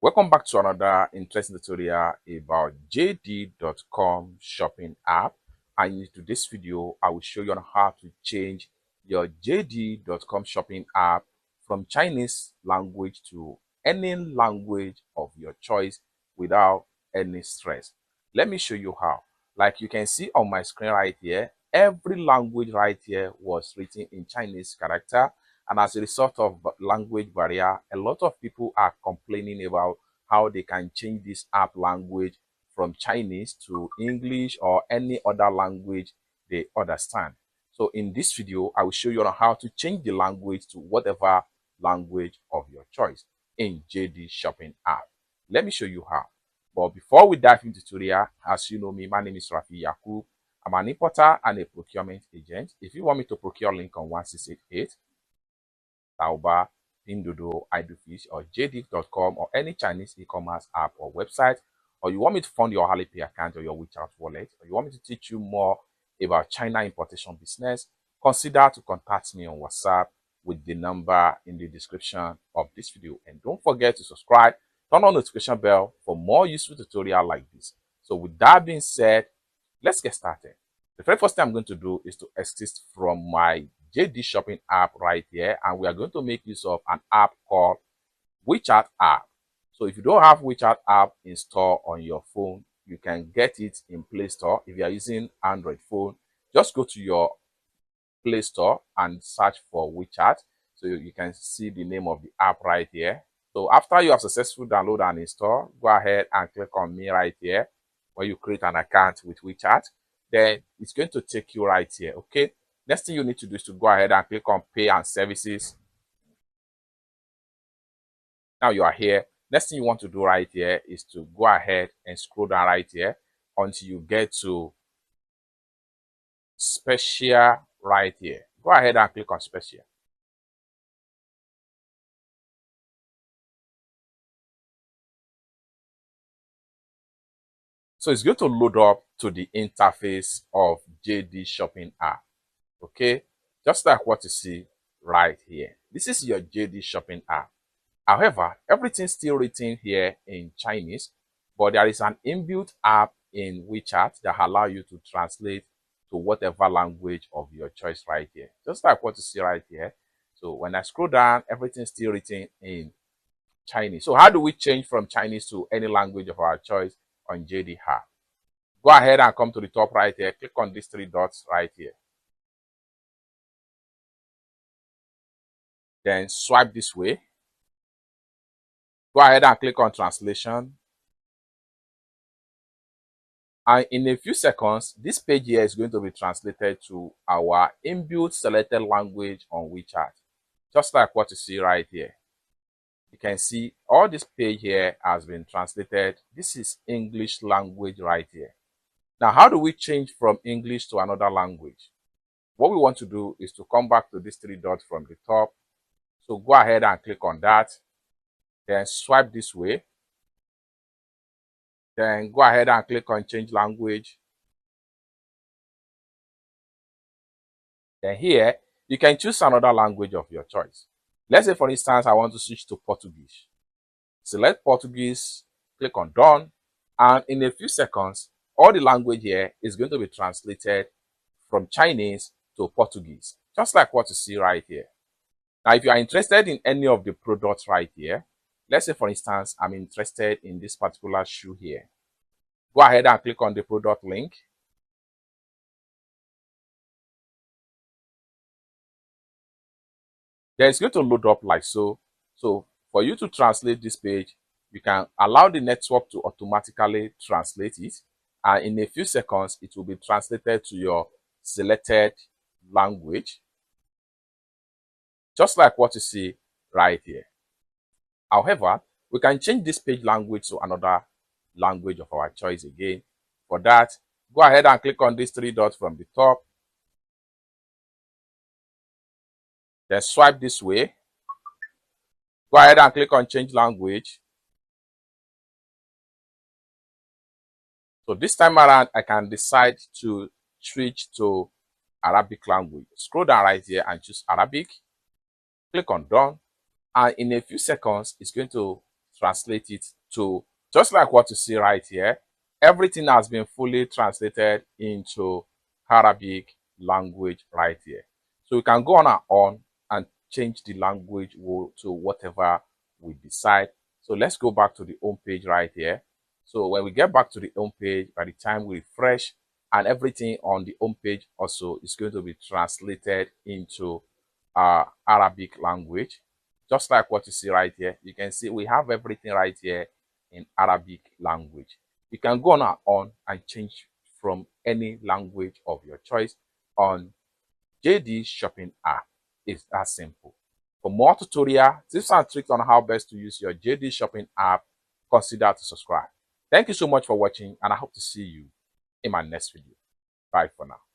Welcome back to another interesting tutorial about JD.com shopping app. And in today's video, I will show you on how to change your JD.com shopping app from Chinese language to any language of your choice without any stress. Let me show you how. Like you can see on my screen right here, every language right here was written in Chinese character. And as a result of language barrier, a lot of people are complaining about how they can change this app language from Chinese to English or any other language they understand. So in this video, I will show you on how to change the language to whatever language of your choice in JD Shopping app. Let me show you how. But before we dive into the tutorial, as you know me, my name is Rafi Yakub. I'm an importer and a procurement agent. If you want me to procure link on 1688, Taobao, Pinduoduo, Idlefish, or JD.com, or any Chinese e-commerce app or website, or you want me to fund your Alipay account or your WeChat wallet, or you want me to teach you more about China importation business, consider to contact me on WhatsApp with the number in the description of this video. And don't forget to subscribe, turn on the notification bell for more useful tutorials like this. So with that being said, let's get started. The very first thing I'm going to do is to exit from my JD Shopping app right here, and we are going to make use of an app called WeChat app. So if you don't have WeChat app installed on your phone, you can get it in Play Store. If you are using Android phone, just go to your Play Store and search for WeChat. So you can see the name of the app right here. So after you have successfully downloaded and installed, go ahead and click on me right here where you create an account with WeChat. Then it's going to take you right here. Okay. Next thing you need to do is to go ahead and click on Pay and Services. Now you are here. Next thing you want to do right here is to go ahead and scroll down right here until you get to Special right here. Go ahead and click on Special. So it's going to load up to the interface of JD Shopping app. Okay, just like what you see right here. This is your JD Shopping app. However, everything's still written here in Chinese, but there is an inbuilt app in WeChat that allows you to translate to whatever language of your choice right here. Just like what you see right here. So when I scroll down, everything's still written in Chinese. So how do we change from Chinese to any language of our choice on JD app? Go ahead and come to the top right here. Click on these three dots right here. Then swipe this way. Go ahead and click on translation. And in a few seconds, this page here is going to be translated to our inbuilt selected language on WeChat. Just like what you see right here. You can see all this page here has been translated. This is English language right here. Now, how do we change from English to another language? What we want to do is to come back to these three dots from the top. So go ahead and click on that. Then swipe this way. Then go ahead and click on change language. Then here, you can choose another language of your choice. Let's say, for instance, I want to switch to Portuguese. Select Portuguese, click on done, and in a few seconds, all the language here is going to be translated from Chinese to Portuguese, just like what you see right here. Now, if you are interested in any of the products right here, let's say, for instance, I'm interested in this particular shoe here. Go ahead and click on the product link. Then it's going to load up like so. So for you to translate this page, you can allow the network to automatically translate it. And in a few seconds, it will be translated to your selected language. Just like what you see right here. However, we can change this page language to another language of our choice again. For that, go ahead and click on these three dots from the top. Then swipe this way. Go ahead and click on change language. So this time around, I can decide to switch to Arabic language. Scroll down right here and choose Arabic. Click on done. And in a few seconds, it's going to translate it to just like what you see right here. Everything has been fully translated into Arabic language right here. So we can go on our own and change the language to whatever we decide. So let's go back to the home page right here. So when we get back to the home page, by the time we refresh, and everything on the home page also is going to be translated into Arabic language. Just like what you see right here, you can see we have everything right here in Arabic language. You can go on our own and change from any language of your choice on JD Shopping app. It's that simple. For more tutorial, tips and tricks on how best to use your JD Shopping app, consider to subscribe. Thank you so much for watching, and I hope to see you in my next video. Bye for now.